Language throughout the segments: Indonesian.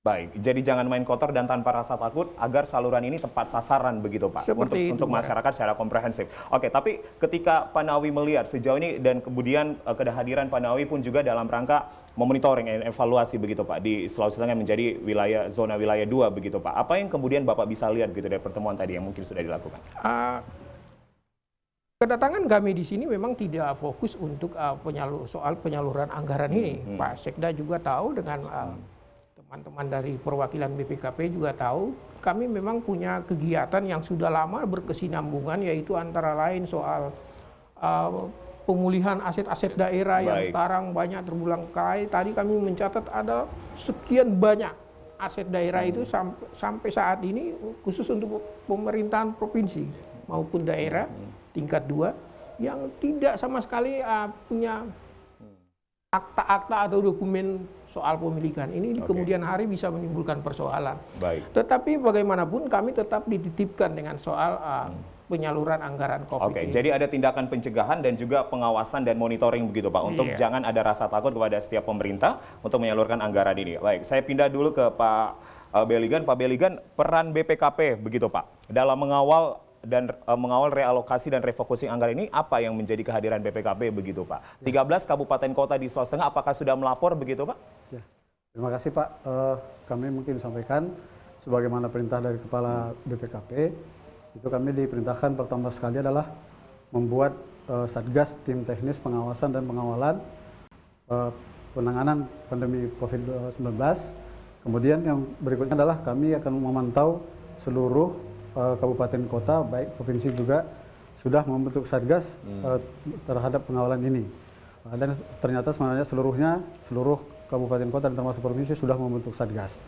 Baik, jadi jangan main kotor dan tanpa rasa takut agar saluran ini tepat sasaran begitu Pak, Seperti untuk itu, masyarakat secara komprehensif. Oke, tapi ketika Pak Nawi melihat sejauh ini dan kemudian kehadiran Pak Nawi pun juga dalam rangka memonitoring dan evaluasi begitu Pak di Sulawesi Tengah menjadi zona wilayah 2 begitu Pak. Apa yang kemudian Bapak bisa lihat gitu dari pertemuan tadi yang mungkin sudah dilakukan? Kedatangan kami di sini memang tidak fokus untuk soal penyaluran anggaran ini. Pak Sekda juga tahu dengan teman-teman dari perwakilan BPKP juga tahu, kami memang punya kegiatan yang sudah lama berkesinambungan, yaitu antara lain soal pemulihan aset-aset daerah yang sekarang banyak terbelang kaya. Tadi kami mencatat ada sekian banyak aset daerah itu sampai saat ini, khusus untuk pemerintahan provinsi maupun daerah tingkat 2 yang tidak sama sekali punya akta-akta atau dokumen soal pemilikan. Ini di kemudian hari bisa menimbulkan persoalan. Tetapi bagaimanapun kami tetap dititipkan dengan soal penyaluran anggaran COVID. Jadi ada tindakan pencegahan dan juga pengawasan dan monitoring begitu Pak, untuk jangan ada rasa takut kepada setiap pemerintah untuk menyalurkan anggaran ini. Baik, saya pindah dulu ke Pak Beligan. Pak Beligan, peran BPKP begitu Pak dalam mengawal realokasi dan refocusing anggaran ini, apa yang menjadi kehadiran BPKP begitu Pak? 13 kabupaten kota di Sulawesi Tengah apakah sudah melapor begitu Pak? Ya. Terima kasih Pak. Kami mungkin sampaikan sebagaimana perintah dari Kepala BPKP, itu kami diperintahkan pertama sekali adalah membuat Satgas tim teknis pengawasan dan pengawalan penanganan pandemi COVID-19. Kemudian yang berikutnya adalah kami akan memantau seluruh kabupaten kota, baik provinsi juga sudah membentuk satgas terhadap pengawalan ini. Dan ternyata sebenarnya seluruh kabupaten kota dan termasuk provinsi sudah membentuk satgas.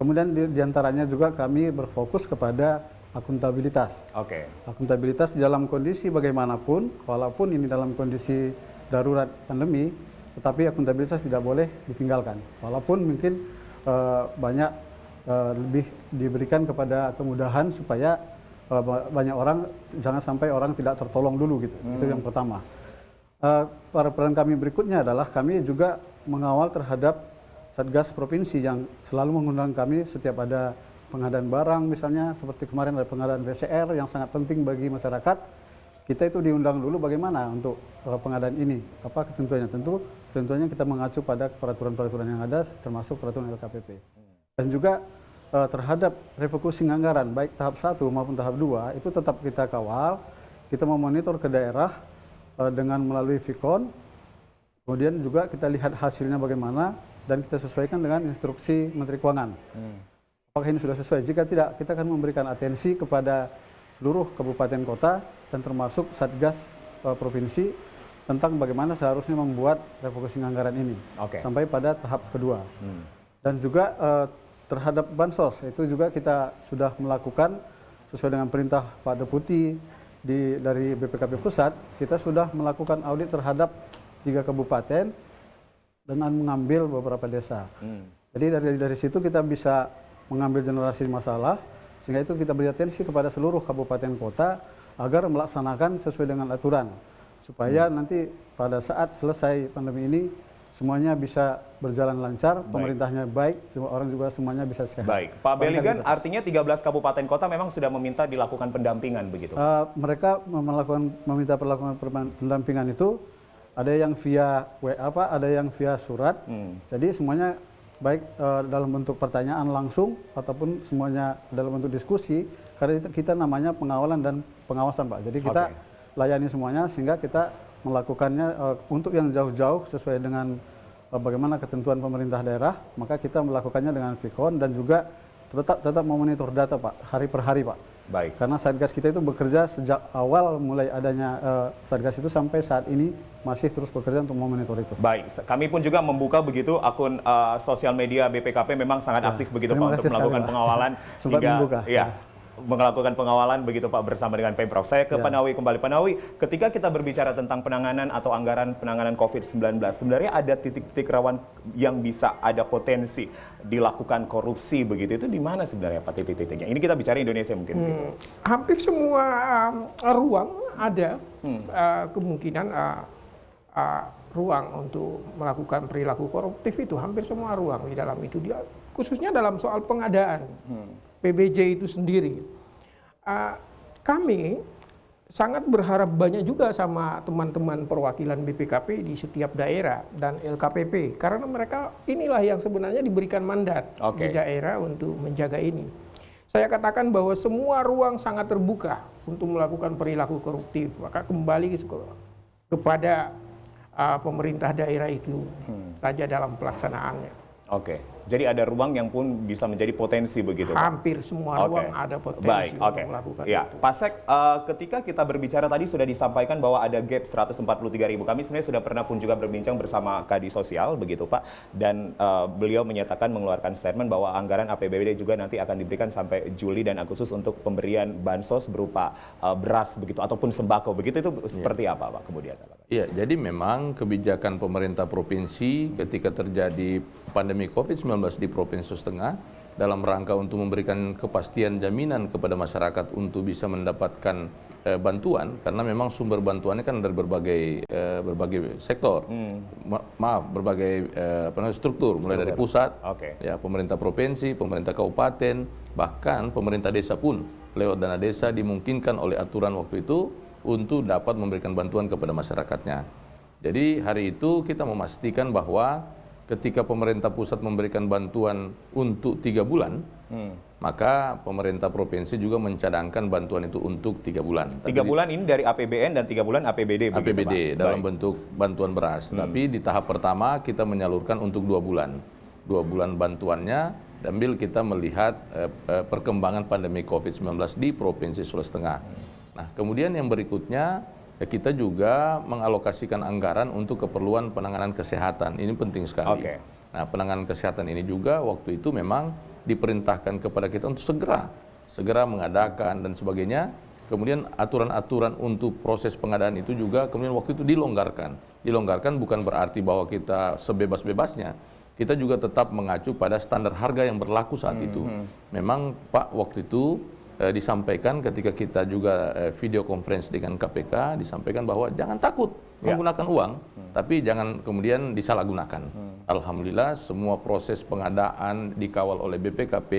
Kemudian diantaranya juga kami berfokus kepada akuntabilitas. Akuntabilitas di dalam kondisi bagaimanapun, walaupun ini dalam kondisi darurat pandemi, tetapi akuntabilitas tidak boleh ditinggalkan. Walaupun mungkin banyak lebih diberikan kepada kemudahan supaya banyak orang, jangan sampai orang tidak tertolong dulu gitu. Itu yang pertama. Peran kami berikutnya adalah kami juga mengawal terhadap Satgas Provinsi yang selalu mengundang kami setiap ada pengadaan barang, misalnya seperti kemarin ada pengadaan VCR yang sangat penting bagi masyarakat. Kita itu diundang dulu bagaimana untuk pengadaan ini, apa ketentuannya. Tentunya kita mengacu pada peraturan-peraturan yang ada, termasuk peraturan LKPP. Dan juga terhadap refocusing anggaran, baik tahap 1 maupun tahap 2, itu tetap kita kawal, kita memonitor ke daerah dengan melalui Vicon, kemudian juga kita lihat hasilnya bagaimana, dan kita sesuaikan dengan instruksi Menteri Keuangan. Apakah ini sudah sesuai? Jika tidak, kita akan memberikan atensi kepada seluruh kabupaten kota, dan termasuk Satgas Provinsi, tentang bagaimana seharusnya membuat refocusing anggaran ini, sampai pada tahap kedua. Dan juga terhadap bansos, itu juga kita sudah melakukan sesuai dengan perintah Pak Deputi dari BPKP Pusat, kita sudah melakukan audit terhadap 3 kabupaten dengan mengambil beberapa desa. Jadi dari situ kita bisa mengambil generasi masalah, sehingga itu kita beri atensi kepada seluruh kabupaten kota agar melaksanakan sesuai dengan aturan, supaya nanti pada saat selesai pandemi ini semuanya bisa berjalan lancar, pemerintahnya baik, semua orang juga semuanya bisa sehat. Baik, Pak Beligan, artinya 13 kabupaten kota memang sudah meminta dilakukan pendampingan begitu? Mereka meminta perlakuan pendampingan itu, ada yang via WA, ada yang via surat. Jadi semuanya baik dalam bentuk pertanyaan langsung ataupun semuanya dalam bentuk diskusi, karena kita namanya pengawalan dan pengawasan Pak. Jadi kita layani semuanya sehingga kita melakukannya untuk yang jauh-jauh sesuai dengan bagaimana ketentuan pemerintah daerah, maka kita melakukannya dengan Vicon dan juga tetap memonitor data Pak, hari per hari Pak. Baik. Karena Satgas kita itu bekerja sejak awal mulai adanya Satgas itu sampai saat ini masih terus bekerja untuk memonitor itu. Baik, kami pun juga membuka begitu akun sosial media BPKP memang sangat aktif begitu Pak untuk melakukan pengawalan hingga melakukan pengawalan begitu Pak bersama dengan Pemprov. Saya ke Pak Nawi kembali. Pak Nawi, ketika kita berbicara tentang penanganan atau anggaran penanganan COVID-19, sebenarnya ada titik-titik rawan yang bisa ada potensi dilakukan korupsi begitu. Itu di mana sebenarnya Pak titik-titiknya? Ini kita bicara Indonesia mungkin. Hampir semua ruang ada kemungkinan ruang untuk melakukan perilaku koruptif itu, hampir semua ruang di dalam itu, dia khususnya dalam soal pengadaan PBJ itu sendiri. Kami sangat berharap banyak juga sama teman-teman perwakilan BPKP di setiap daerah dan LKPP, karena mereka inilah yang sebenarnya diberikan mandat di daerah untuk menjaga ini. Saya katakan bahwa semua ruang sangat terbuka untuk melakukan perilaku koruptif, maka kembali kepada pemerintah daerah itu saja dalam pelaksanaannya. Oke, jadi ada ruang yang pun bisa menjadi potensi begitu, Pak? Hampir semua ruang ada potensi untuk melakukan ya, itu. Pak Sek, ketika kita berbicara tadi sudah disampaikan bahwa ada gap 143.000. Kami sebenarnya sudah pernah pun juga berbincang bersama Kadi Sosial begitu, Pak, dan beliau menyatakan mengeluarkan statement bahwa anggaran APBD juga nanti akan diberikan sampai Juli dan Agustus untuk pemberian bansos berupa beras begitu ataupun sembako begitu. Itu seperti apa, Pak, kemudian? Iya, jadi memang kebijakan pemerintah provinsi ketika terjadi pandemi COVID-19 di Provinsi Sulawesi Tengah dalam rangka untuk memberikan kepastian jaminan kepada masyarakat untuk bisa mendapatkan bantuan, karena memang sumber bantuannya kan dari berbagai sektor, berbagai struktur, mulai dari pusat, ya pemerintah provinsi, pemerintah kabupaten, bahkan pemerintah desa pun lewat dana desa dimungkinkan oleh aturan waktu itu untuk dapat memberikan bantuan kepada masyarakatnya. Jadi hari itu kita memastikan bahwa ketika pemerintah pusat memberikan bantuan untuk 3 bulan, maka pemerintah provinsi juga mencadangkan bantuan itu untuk 3 bulan. 3 bulan ini dari APBN dan 3 bulan APBD. APBD dalam bentuk bantuan beras. Tapi di tahap pertama kita menyalurkan untuk 2 bulan. 2 bulan bantuannya sambil kita melihat perkembangan pandemi COVID-19 di Provinsi Sulawesi Tengah. Nah, kemudian yang berikutnya kita juga mengalokasikan anggaran untuk keperluan penanganan kesehatan. Ini penting sekali. Nah, penanganan kesehatan ini juga waktu itu memang diperintahkan kepada kita untuk segera mengadakan dan sebagainya. Kemudian aturan-aturan untuk proses pengadaan itu juga kemudian waktu itu dilonggarkan. Dilonggarkan bukan berarti bahwa kita sebebas-bebasnya. Kita juga tetap mengacu pada standar harga yang berlaku saat itu. Memang Pak waktu itu disampaikan ketika kita juga video conference dengan KPK, disampaikan bahwa jangan takut menggunakan uang, tapi jangan kemudian disalahgunakan. Alhamdulillah semua proses pengadaan dikawal oleh BPKP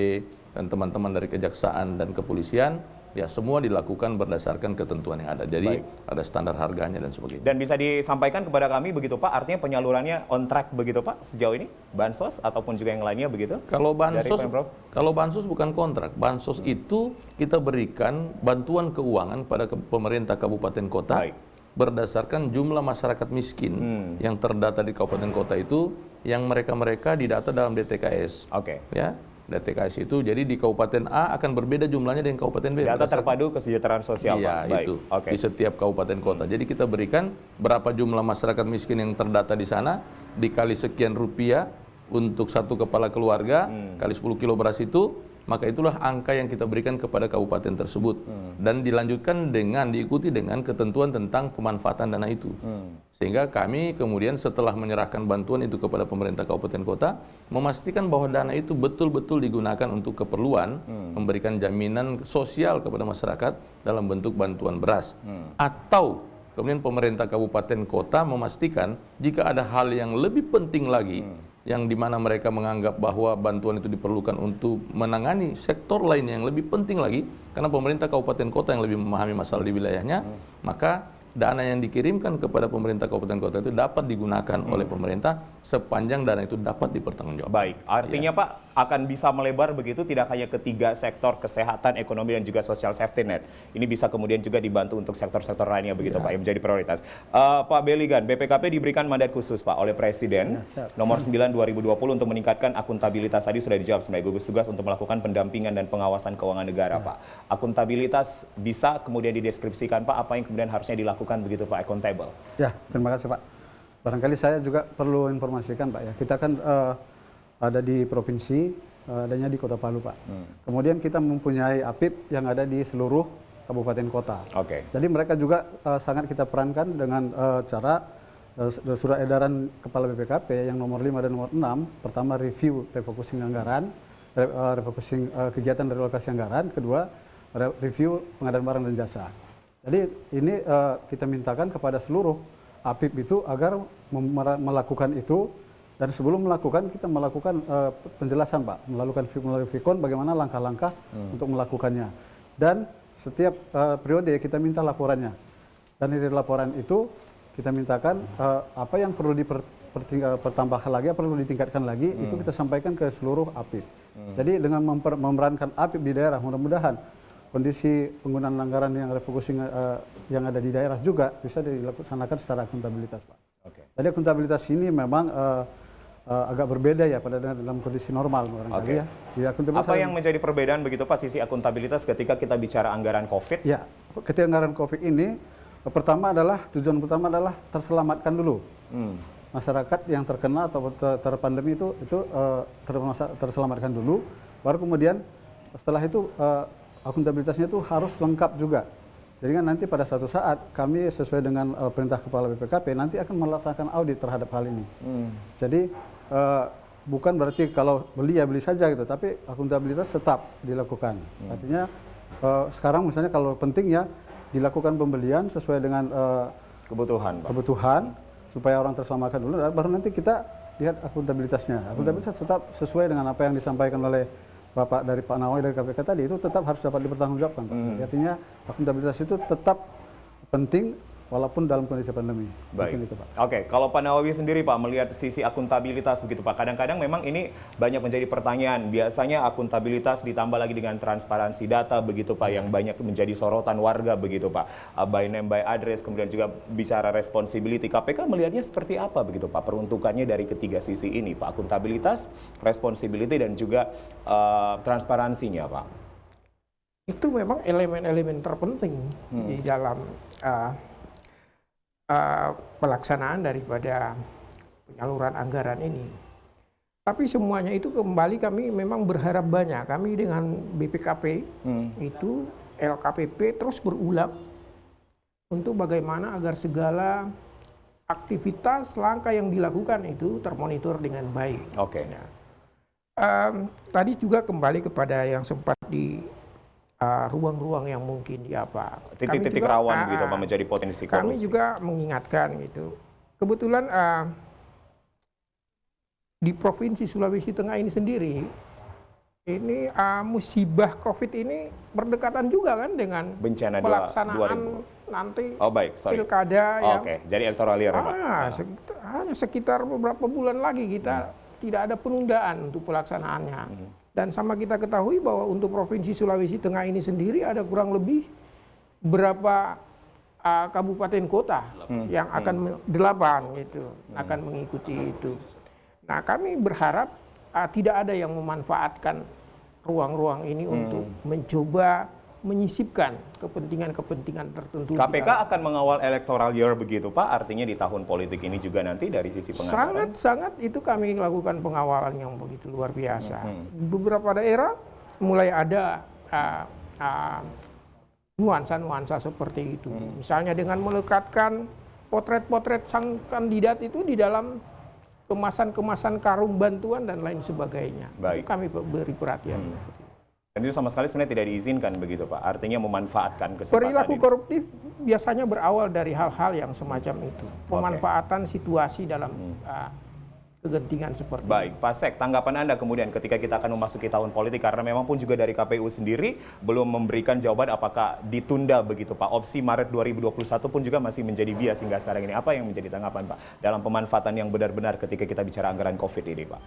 dan teman-teman dari Kejaksaan dan Kepolisian, ya semua dilakukan berdasarkan ketentuan yang ada. Jadi ada standar harganya dan sebagainya. Dan bisa disampaikan kepada kami begitu Pak, artinya penyalurannya on track begitu Pak sejauh ini? Bansos ataupun juga yang lainnya begitu? Kalau bansos bukan kontrak. Bansos itu kita berikan bantuan keuangan pada pemerintah kabupaten kota berdasarkan jumlah masyarakat miskin yang terdata di kabupaten kota itu, yang mereka didata dalam DTKS. Ya. DTKS itu, jadi di Kabupaten A akan berbeda jumlahnya dengan Kabupaten B. Data terpadu kesejahteraan sosial, Pak. Iya, itu. Di setiap kabupaten kota. Jadi kita berikan berapa jumlah masyarakat miskin yang terdata di sana, dikali sekian rupiah untuk satu kepala keluarga, kali 10 kilo beras itu, maka itulah angka yang kita berikan kepada kabupaten tersebut. Dan dilanjutkan diikuti dengan ketentuan tentang pemanfaatan dana itu. Sehingga kami kemudian setelah menyerahkan bantuan itu kepada pemerintah kabupaten kota, memastikan bahwa dana itu betul-betul digunakan untuk keperluan memberikan jaminan sosial kepada masyarakat dalam bentuk bantuan beras. Atau kemudian pemerintah kabupaten kota memastikan jika ada hal yang lebih penting lagi, yang dimana mereka menganggap bahwa bantuan itu diperlukan untuk menangani sektor lain yang lebih penting lagi, karena pemerintah kabupaten kota yang lebih memahami masalah di wilayahnya, maka dana yang dikirimkan kepada pemerintah kabupaten kota itu dapat digunakan oleh pemerintah sepanjang dana itu dapat dipertanggungjawabkan. Baik, artinya Pak akan bisa melebar begitu tidak hanya ketiga sektor kesehatan, ekonomi dan juga social safety net. Ini bisa kemudian juga dibantu untuk sektor-sektor lainnya begitu Pak yang menjadi prioritas. Pak Beligan, BPKP diberikan mandat khusus Pak oleh Presiden nomor 9 2020 untuk meningkatkan akuntabilitas. Tadi sudah dijawab sebagai gugus tugas untuk melakukan pendampingan dan pengawasan keuangan negara Pak. Akuntabilitas bisa kemudian dideskripsikan Pak apa yang kemudian harusnya dilakukan begitu Pak, accountable. Ya, terima kasih Pak. Barangkali saya juga perlu informasikan Pak ya, kita kan ada di provinsi, adanya di Kota Palu Pak. Kemudian kita mempunyai APIP yang ada di seluruh kabupaten kota. Jadi mereka juga sangat kita perankan dengan cara surat edaran Kepala BPKP yang nomor 5 dan nomor 6. Pertama review refocusing anggaran, refocusing kegiatan relokasi anggaran. Kedua review pengadaan barang dan jasa. Jadi ini kita mintakan kepada seluruh APIP itu agar melakukan itu, dan sebelum melakukan kita melakukan penjelasan Pak, melalui Vikon bagaimana langkah-langkah untuk melakukannya. Dan setiap periode kita minta laporannya. Dan dari laporan itu kita mintakan apa yang perlu dipertambahkan lagi, apa perlu ditingkatkan lagi, itu kita sampaikan ke seluruh APIP. Jadi dengan memerankan APIP di daerah, mudah-mudahan kondisi penggunaan anggaran yang refocusing yang ada di daerah juga bisa dilaksanakan secara akuntabilitas, Pak. Oke. Jadi akuntabilitas ini memang agak berbeda ya pada dalam kondisi normal barangkali ya. Di Apa yang menjadi perbedaan begitu Pak sisi akuntabilitas ketika kita bicara anggaran COVID? Ya, ketika anggaran COVID ini tujuan pertama adalah terselamatkan dulu masyarakat yang terkena atau terpandemi itu terselamatkan dulu, baru kemudian setelah itu akuntabilitasnya itu harus lengkap juga. Jadi kan nanti pada suatu saat kami sesuai dengan perintah Kepala BPKP nanti akan melaksanakan audit terhadap hal ini. Jadi bukan berarti kalau beli ya beli saja gitu, tapi akuntabilitas tetap dilakukan. Artinya sekarang misalnya kalau penting ya dilakukan pembelian sesuai dengan Kebutuhan, Pak. kebutuhan supaya orang terselamatkan dulu, baru nanti kita lihat akuntabilitasnya. Akuntabilitas tetap sesuai dengan apa yang disampaikan oleh Bapak dari Pak Nawai dari KPK tadi, itu tetap harus dapat dipertanggungjawabkan, Pak. Artinya akuntabilitas itu tetap penting walaupun dalam kondisi pandemi. Baik. Itu, Pak. Oke, kalau Pak Nawawi sendiri Pak melihat sisi akuntabilitas begitu Pak. Kadang-kadang memang ini banyak menjadi pertanyaan. Biasanya akuntabilitas ditambah lagi dengan transparansi data begitu Pak yang banyak menjadi sorotan warga begitu Pak. By name by address, kemudian juga bicara responsibility. KPK melihatnya seperti apa begitu Pak peruntukannya dari ketiga sisi ini Pak? Akuntabilitas, responsibility dan juga transparansinya Pak. Itu memang elemen-elemen terpenting di dalam pelaksanaan daripada penyaluran anggaran ini. Tapi semuanya itu kembali kami memang berharap banyak. Kami dengan BPKP itu LKPP terus berulang untuk bagaimana agar segala aktivitas langkah yang dilakukan itu termonitor dengan baik. Oke. Ya. Tadi juga kembali kepada yang sempat di ruang-ruang yang mungkin di apa. Titik-titik rawan gitu Pak menjadi potensi korupsi. Kami juga mengingatkan gitu. Kebetulan di Provinsi Sulawesi Tengah ini sendiri, ini musibah COVID ini berdekatan juga kan dengan bencana pelaksanaan nanti pilkada yang jadi electoral year Pak. Hanya sekitar beberapa bulan lagi kita tidak ada penundaan untuk pelaksanaannya. Dan sama kita ketahui bahwa untuk Provinsi Sulawesi Tengah ini sendiri ada kurang lebih berapa kabupaten kota yang akan 8 gitu akan mengikuti itu. Nah, kami berharap tidak ada yang memanfaatkan ruang-ruang ini untuk mencoba menyisipkan kepentingan-kepentingan tertentu. KPK akan mengawal electoral year begitu Pak, artinya di tahun politik ini juga nanti dari sisi pengamanan. Sangat itu kami lakukan pengawalan yang begitu luar biasa. Beberapa daerah mulai ada nuansa-nuansa seperti itu. Misalnya dengan melekatkan potret-potret sang kandidat itu di dalam kemasan-kemasan karung bantuan dan lain sebagainya. Baik. Itu kami beri perhatian. Dan itu sama sekali sebenarnya tidak diizinkan begitu Pak, artinya memanfaatkan kesempatan. Perilaku koruptif biasanya berawal dari hal-hal yang semacam itu. Pemanfaatan situasi dalam kegentingan seperti itu. Baik, Pak Sek, tanggapan Anda kemudian ketika kita akan memasuki tahun politik, karena memang pun juga dari KPU sendiri belum memberikan jawaban apakah ditunda begitu Pak. Opsi Maret 2021 pun juga masih menjadi bias hingga sekarang ini. Apa yang menjadi tanggapan Pak dalam pemanfaatan yang benar-benar ketika kita bicara anggaran COVID ini Pak?